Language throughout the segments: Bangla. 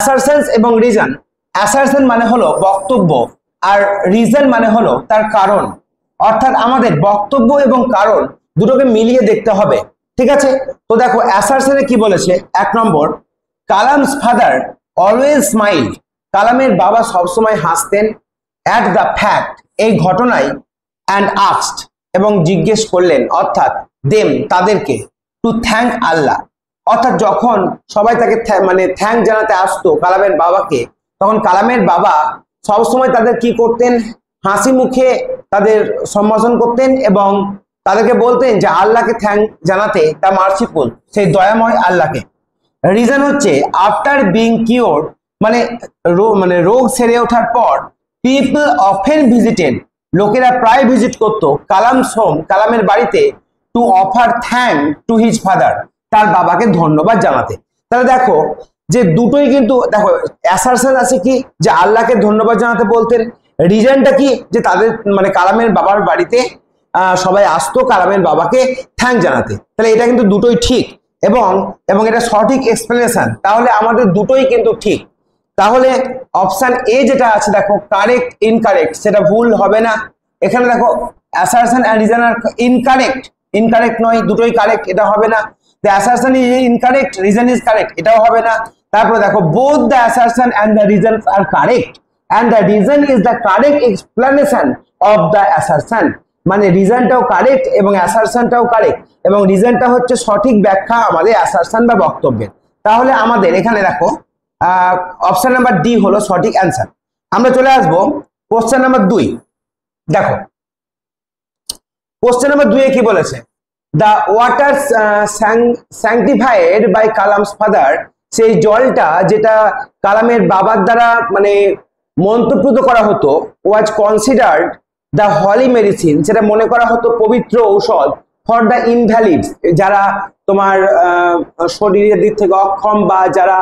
অ্যাসারশনস এবং রিজন। অ্যাসারশন মানে হলো বক্তব্য, আর রিজন মানে হলো তার কারণ। অর্থাৎ আমাদের বক্তব্য এবং কারণ দুটোকে মিলিয়ে দেখতে হবে, ঠিক আছে। তো দেখো অ্যাসারশনে কি বলেছে, 1 নম্বর, কালামস ফাদার অলওয়েজ স্মাইল, কালামের বাবা সবসময় হাসতেন, অ্যাট দ্য ফ্যাক্ট, এই ঘটনায়, অ্যান্ড আস্কড, এবং জিজ্ঞেস করলেন, অর্থাৎ দেম, তাদেরকে, টু থ্যাঙ্ক আল্লাহ, অর্থাৎ যখন সবাই তাকে মানে থ্যাঙ্ক জানাতে আসতো কালামের বাবাকে, তখন কালামের বাবা সবসময় তাদের কি করতেন, হাসি মুখে তাদের সম্বোধন করতেন এবং তাদেরকে বলতেন যে আল্লাহকে থ্যাঙ্ক জানাতে, দ্য মার্সিফুল, সেই দয়াময় আল্লাহকে। রিজন হচ্ছে আফটার বিং কিওর্ড, মানে রোগ সেরে ওঠার পর, পিপল অফেন ভিজিটেড, লোকেরা প্রায় ভিজিট করতো কালামস হোম, কালামের বাড়িতে, to offer thank to his father, তার বাবাকে ধন্যবাদ জানাতে। তাহলে দেখো যে দুটোই কিন্তু দেখো, অ্যাসারশন আছে কি যে আল্লাহকে ধন্যবাদ জানাতে বলতেন, রিজনটা কি যে তাদের মানে কালামের বাবার বাড়িতে সবাই আসতো কালামের বাবাকে থ্যাঙ্ক জানাতে। তাহলে এটা কিন্তু দুটোই ঠিক এবং এটা সঠিক এক্সপ্লেনেশন, তাহলে আমাদের দুটোই কিন্তু ঠিক। তাহলে অপশন এ যেটা আছে দেখো কারেক্ট ইনকারেক্ট, সেটা ভুল হবে না। এখানে দেখো assertion and reason R incorrect নয়, দুটোই কারেক্ট, এটা হবে না। The assertion is incorrect, reason is correct, এটাও হবে না। তারপরে দেখো both the assertion and the reasons are correct and the reason is the correct explanation of the assertion, মানে রিজনটাও কারেক্ট এবং অ্যাসারশনটাও কারেক্ট এবং রিজনটা হচ্ছে সঠিক ব্যাখ্যা আমাদের অ্যাসারশন বা বক্তব্যের। তাহলে আমাদের এখানে দেখো অপশন নাম্বার ডি হলো সঠিক অ্যান্সার। আমরা চলে আসবো কোশ্চেন নাম্বার 2। দেখো কোশ্চেন নাম্বার 2 এ কি বলেছে, the water sanctified by Kalam's father, সেই জলটা যেটা কালামের বাবার দ্বারা মানে মন্ত্রপুত করা হতো, ওয়াজ কনসিডার্ড দ্য হলি মেডিসিন, সেটা মনে করা হতো পবিত্র ঔষধ, ফর দ্য ইনভ্যালিডস, যারা তোমার শরীরের দিক থেকে অক্ষম বা যারা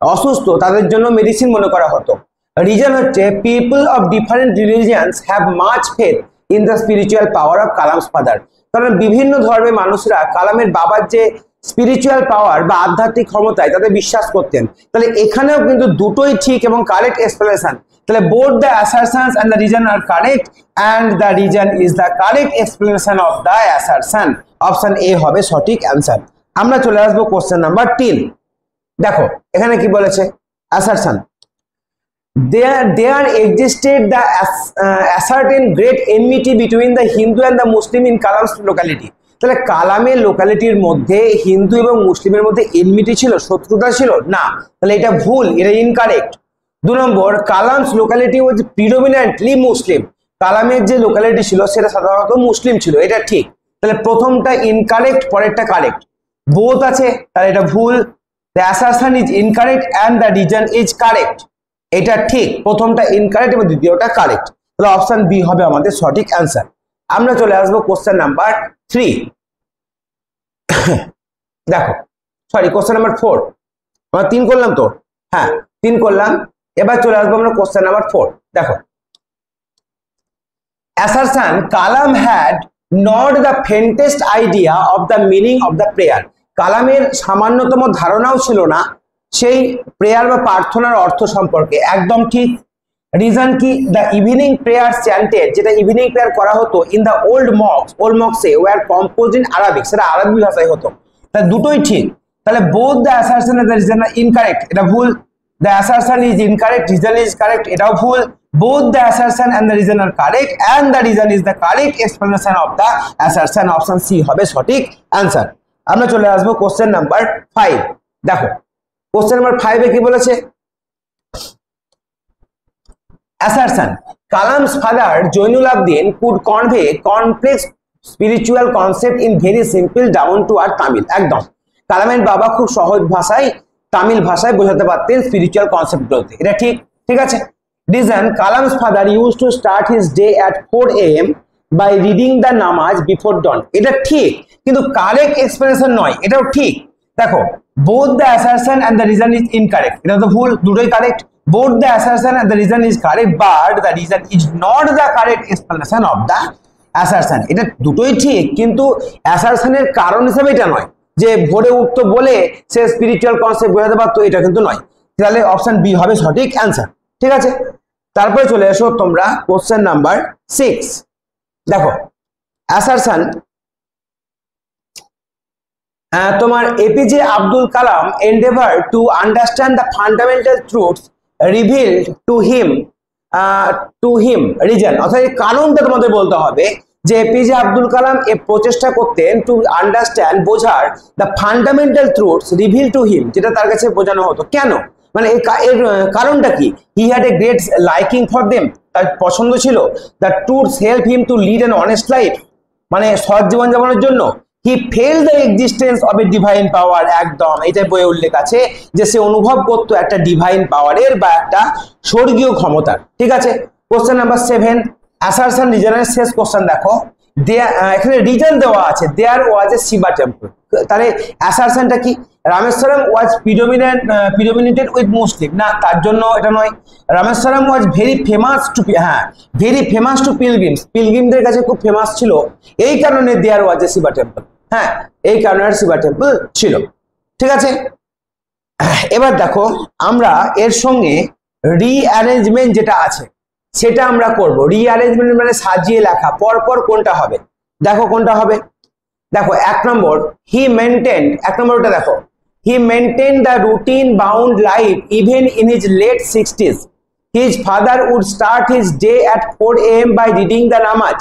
অসুস্থ তাদের জন্য মেডিসিন মনে করা হতো। রিজন হচ্ছে people of different religions have much faith in the spiritual power of Kalam's father, কারণ বিভিন্ন ধর্মের মানুষরা কালামের বাবার যে স্পিরিচুয়াল পাওয়ার বা আধ্যাত্মিক ক্ষমতায় তাদের বিশ্বাস করতেন। তাহলে এখানেও কিন্তু দুটোই ঠিক এবং কারেক্ট এক্সপ্লেনেশন। তাহলে both the assertions and the reason are correct and the reason is the correct explanation of the assertion. Option A হবে সঠিক অ্যান্সার। আমরা চলে আসবো কোশ্চেন নাম্বার 3। দেখো এখানে কি বলেছে, assertion, there existed the certain great enmity between the Hindu and the Muslim in Kalam's locality, তাহলে কালামের লোকালিটির মধ্যে হিন্দু এবং মুসলিমের মধ্যে এনমিটি ছিল, শত্রুতা ছিল না, তাহলে এটা ভুল, এটা incorrect. 2 number, Kalam's locality was predominantly মুসলিম, কালামের যে লোকালিটি ছিল সেটা সাধারণত মুসলিম ছিল, এটা ঠিক। তাহলে প্রথমটা ইনকারেক্ট, পরেরটা কারেক্ট। বোথ আছে, তাহলে এটা ভুল। The assertion is incorrect and the reason is correct, এটা ঠিক, প্রথমটা ইনকারেক্ট এবং দ্বিতীয়টা কারেক্ট। তাহলে অপশন বি হবে আমাদের সঠিক অ্যান্সার। আমরা চলে আসবো কোশ্চেন নাম্বার 3। দেখো সরি কোশ্চেন নাম্বার 4, আমরা 3 করলাম তো, হ্যাঁ 3 করলাম। এবার চলে আসবো আমরা কোশ্চেন নাম্বার 4। দেখো assertion Kalam had not the faintest idea of the meaning of the prayer, কালামের সামান্যতম ধারণাও ছিল না সেই প্রেয়ার বা প্রার্থনার অর্থ সম্পর্কে, একদম ঠিক। রিজন কি, দ্য ইভিনিং প্রেয়ার চ্যান্টেড, যেটা ইভিনিং প্রেয়ার করা হতো in the old mosques were composed in Arabic, সেটা আরবি ভাষায় হতো। তাহলে দুটোই ঠিক। তাহলে both the assertion and the reason R incorrect, এটা ভুল। The assertion is incorrect, reason is correct, এটাও ভুল। Both the assertion and the reason are correct and the reason is the correct explanation of the assertion. Option C হবে সঠিক অ্যান্সার। আমরা চলে আসবো কোশ্চেন নাম্বার 5। দেখো কোশ্চেন নাম্বার 5 এ কি বলেছে, assertion Kalam's father Joinul Abdin could convey complex spiritual concept in very simple down to earth Tamil, একদম কালামের বাবা খুব সহজ ভাষায় তামিল ভাষায় বোঝাতে পারতেন স্পিরিচুয়াল কনসেপ্ট গুলোতে, এটা ঠিক। ঠিক আছে। Reason, Kalam's father used to start his day at 4 AM by reading the namaz before dawn, এটা ঠিক, কিন্তু কারেক্ট এক্সপ্লেনেশন নয়, এটাও ঠিক। দেখো both the assertion and the reason is incorrect, এটা তো ভুল, দুটোই correct. both the assertion and the reason is correct but the reason is not the correct explanation of the assertion, এটা দুটোই ঠিক, কিন্তু অ্যাসারশনের কারণ হিসেবে এটা নয় যে ভোরে উঠতো বলে সে স্পিরিচুয়াল কনসেপ্ট বোঝাতে পারতো, এটা কিন্তু নয়। তাহলে অপশন বি হবে সঠিক অ্যান্সার। ঠিক আছে, তারপরে চলে এসো তোমরা কোশ্চেন নাম্বার 6। দেখো অ্যাসারশন, তোমার APJ Abdul Kalam Endeavour to understand the fundamental truths revealed to him reason, অর্থাৎ এই কারণটা তোমাদের বলতে হবে যে এপিজে আব্দুল কালাম এ প্রচেষ্টা করতেন টু আন্ডারস্ট্যান্ড, বোঝার the fundamental truths reveal to him, যেটা তার কাছে বোঝানো হতো। কেন, মানে এর কারণটা কি? He had a great liking for them, তার পছন্দ ছিল। The truths help him to lead an honest life, মানে সৎ জীবন যাপনের জন্য। He felt the existence of a divine power, একদম এটা বইয়ে উল্লেখ আছে যে সে অনুভব করতো একটা ডিভাইন পাওয়ারের বা একটা স্বর্গীয় ক্ষমতার। ঠিক আছে, কোশ্চেন নাম্বার 7 অ্যাসারশন রিজনের শেষ কোশ্চেন দেখো, এখানে রিজন দেওয়া আছে দেয়ার ওয়াজ এ শিবা টেম্পল। তাহলে অ্যাসারশনটা কি? রামেশ্বরম ওয়াজ প্রিডোমিনেটেড উইথ মুসলিম, না তার জন্য এটা নয়। Rameswaram was very famous to পিলগ্রিমদের কাছে খুব ফেমাস ছিল, এই কারণে দেয়ার ওয়াজ এ শিবা টেম্পল। হ্যাঁ, এই কারণে শিবা টেম্পল ছিল। ঠিক আছে, এবার দেখো আমরা এর সঙ্গে রিঅ্যারেঞ্জমেন্ট যেটা আছে সেটা আমরা করব। রিঅ্যারেঞ্জমেন্ট মানে সাজিয়ে লেখা, পরপর কোনটা হবে, দেখো কোনটা হবে। দেখো 1 নম্বর, হি মেনটেন্ড, 1 নম্বরটা দেখো, he maintained the routine bound life even in his late 60s। His father would start his day at 4 AM by reading the namaz.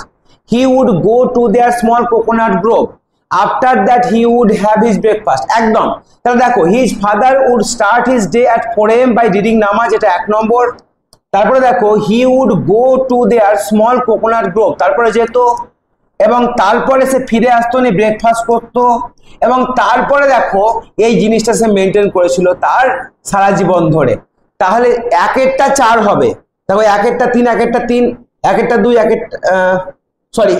He would go to their small coconut grove. After that he would have his breakfast. একদম, তাহলে দেখো his father would start his day at 4 AM by reading namaz, এটা 1 নম্বর। তারপরে দেখো he would go to their small coconut grove, তারপরে যেত এবং তারপরে সে ফিরে আসতো, নি ব্রেকফাস্ট করতো, এবং তারপরে দেখো এই জিনিসটা সে মেনটেন করেছিল তার সারা জীবন ধরে। তাহলে 1-1টা 4 হবে, দেখো 1-1টা 3, 1-1টা 3, 1-1টা 2, 1-1টা সরি,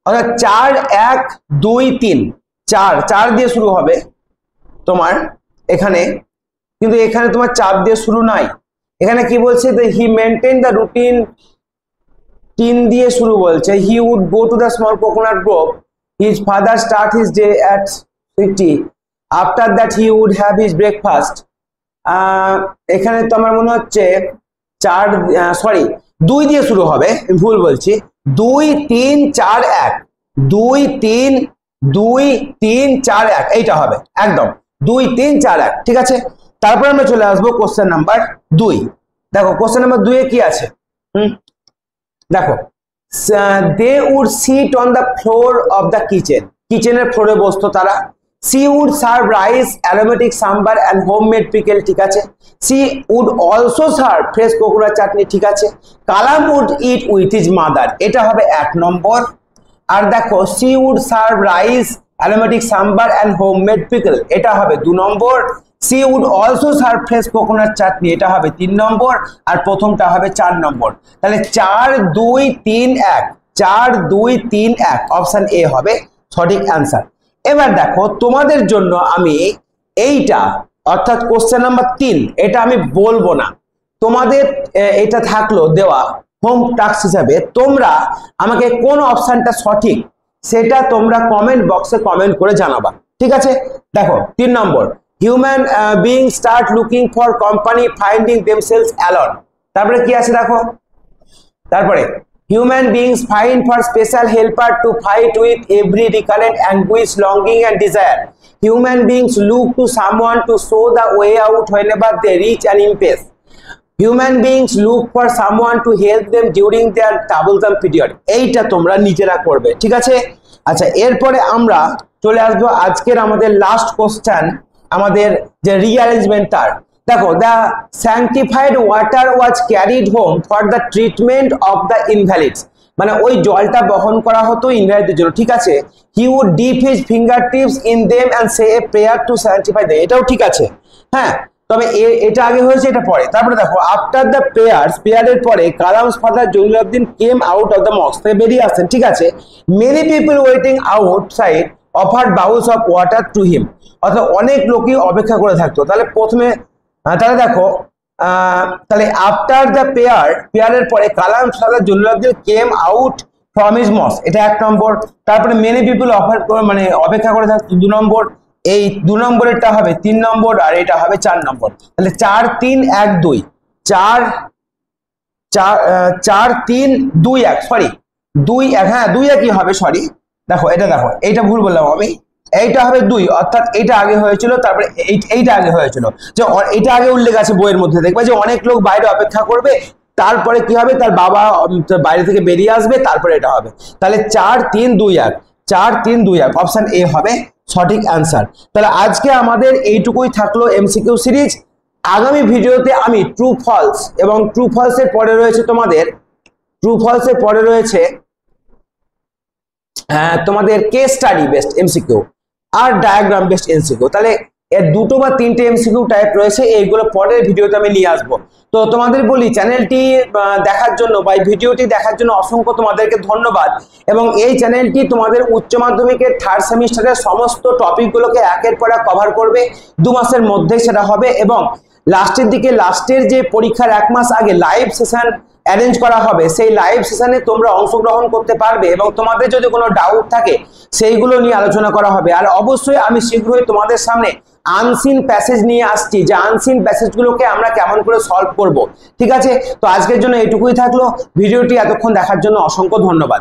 অর্থাৎ 4 1 2 3 4 দিয়ে শুরু হবে তোমার এখানে, কিন্তু এখানে তোমার 4 দিয়ে শুরু নাই। এখানে কি বলছে, হি মেনটেন দ্য রুটিন, 3 দিয়ে শুরু বলছে। He would go to the small coconut grove, his father start his day at 50, after that he would have his breakfast. এখানে তো আমার মনে হচ্ছে 2 দিয়ে শুরু হবে, ভুল বলছি, 2 3 4 1, 2 3 2 3 4 1, এইটা হবে একদম 2 3 4 1। ঠিক আছে, তারপর আমরা চলে আসবো কোশ্চেন নাম্বার 2। দেখো কোশ্চেন নাম্বার 2 এ কি আছে, দেখো they would sit on the floor of the কিচেনের ফ্লোরে বসতো তারা। She would serve rice, aromatic sambar and homemade pickle. ঠিক আছে, she would also serve fresh coconut chutney. ঠিক আছে, Kalam would eat with his mother, এটা হবে 1 নম্বর। আর দেখো she would serve rice, aromatic sambar and homemade pickle, এটা হবে 2 number. She would also serve fresh coconut chutney, এটা হবে 3 নম্বর। আর প্রথমটা হবে 4 নম্বর। তাহলে 4 2 3 1, 4 2 3 1, অপশন এ হবে সঠিক অ্যান্সার। এবার দেখো তোমাদের জন্য আমি এইটা অর্থাৎ কোশ্চেন নাম্বার 3 এটা আমি বলবো না, তোমাদের এটা থাকলো দেওয়া হোম টাস্ক হিসাবে। তোমরা আমাকে কোন অপশনটা সঠিক সেটা তোমরা কমেন্ট বক্সে কমেন্ট করে জানাবা। ঠিক আছে, দেখো 3 number, human being start looking for company finding themselves alone. তারপরে কি আছে দেখো, তারপরে human beings find for special helper to fight with every recurrent anguish, longing and desire. Human beings look to someone to show the way out whenever they reach an impasse. Human beings look for someone to help them during their troublesome period. এইটা তোমরা নিজেরা করবে। ঠিক আছে, আচ্ছা এরপরে আমরা চলে আসবো আজকের আমাদের লাস্ট কোশ্চেন, আমাদের যে রিঅ্যারেঞ্জমেন্ট তার। দেখো the স্যাংটিফাইড water was carried home for the treatment of the ইনভ্যালিডস, মানে ওই জলটা বহন করা হতো ইনভ্যালিডদের জন্য। ঠিক আছে, he would dip his finger tips in them and say a prayer to sanctify them, এটাও ঠিক আছে। হ্যাঁ, তবে এটা আগে হয়েছে, এটা পরে। তারপরে দেখো আফটার দ্য প্রেয়ারের পরে Kalam's father Jalaluddin came out of the mosque, বেরিয়ে আসছেন। ঠিক আছে, many people waiting outside offered bowls of water to him, অর্থাৎ অনেক লোকই অপেক্ষা করে থাকতো। তাহলে প্রথমে তাহলে দেখো তাহলে আফটার দ্য প্রেয়ারের পরে Kalam father Jalaluddin came out from his mosque, এটা 1 নম্বর। তারপরে মেনি পিপল অপেক্ষা করে থাকতো 2 নম্বর। এই 2 নম্বরেরটা হবে 3 নম্বর আর এটা হবে 4 নম্বর। তাহলে 4 3 1 2 4 4 3 2 1 সরি 2 1 হ্যাঁ 2 1ই হবে সরি দেখো এইটা ভুল বললাম আমি এইটা হবে 2 অর্থাৎ এটা আগে হয়েছিল তারপরে এইটা আগে হয়েছিল যে এটা আগে উল্লেখ আছে বইয়ের মধ্যে দেখবে যে অনেক লোক বাইরে অপেক্ষা করবে তারপরে কি হবে তার বাবা বাইরে থেকে বেরিয়ে আসবে তারপরে এটা হবে তাহলে 4 3 2 1 4 3 2 1 অপশন এ হবে সঠিক অ্যান্সার। তাহলে আজকে আমাদের এইটুকুই থাকলো এমসিকিউ সিরিজ। আগামী ভিডিওতে আমি ট্রু ফলস এবং ট্রু ফলসের পরে রয়েছে তোমাদের কেস স্টাডি বেসড এমসিকিউ আর ডায়াগ্রাম বেসড এমসিকিউ। তাহলে এর 2টো বা 3টে এমসিকিউ টাইপ রয়েছে, এইগুলো পরের ভিডিওতে আমি নিয়ে আসবো। তো তোমাদের বলি চ্যানেলটি দেখার জন্য বা এই ভিডিওটি দেখার জন্য অসংখ্য তোমাদেরকে ধন্যবাদ। এবং এই চ্যানেলটি তোমাদের উচ্চ মাধ্যমিকের 3rd সেমিস্টারের সমস্ত টপিকগুলোকে একের পর এক কভার করবে, 2 মাসের মধ্যে সেটা হবে। এবং লাস্টের যে পরীক্ষার 1 মাস আগে লাইভ সেশন অ্যারেঞ্জ করা হবে, সেই লাইভ সেশনে তোমরা অংশগ্রহণ করতে পারবে এবং তোমাদের যদি কোনো ডাউট থাকে সেইগুলো নিয়ে আলোচনা করা হবে। আর অবশ্যই আমি শীঘ্রই তোমাদের সামনে আনসিন প্যাসেজ নিয়ে আসছি, যে আনসিন প্যাসেজগুলোকে আমরা কেমন করে সলভ করব। ঠিক আছে, তো আজকের জন্য এইটুকুই থাকলো। ভিডিওটি এতক্ষণ দেখার জন্য অসংখ্য ধন্যবাদ।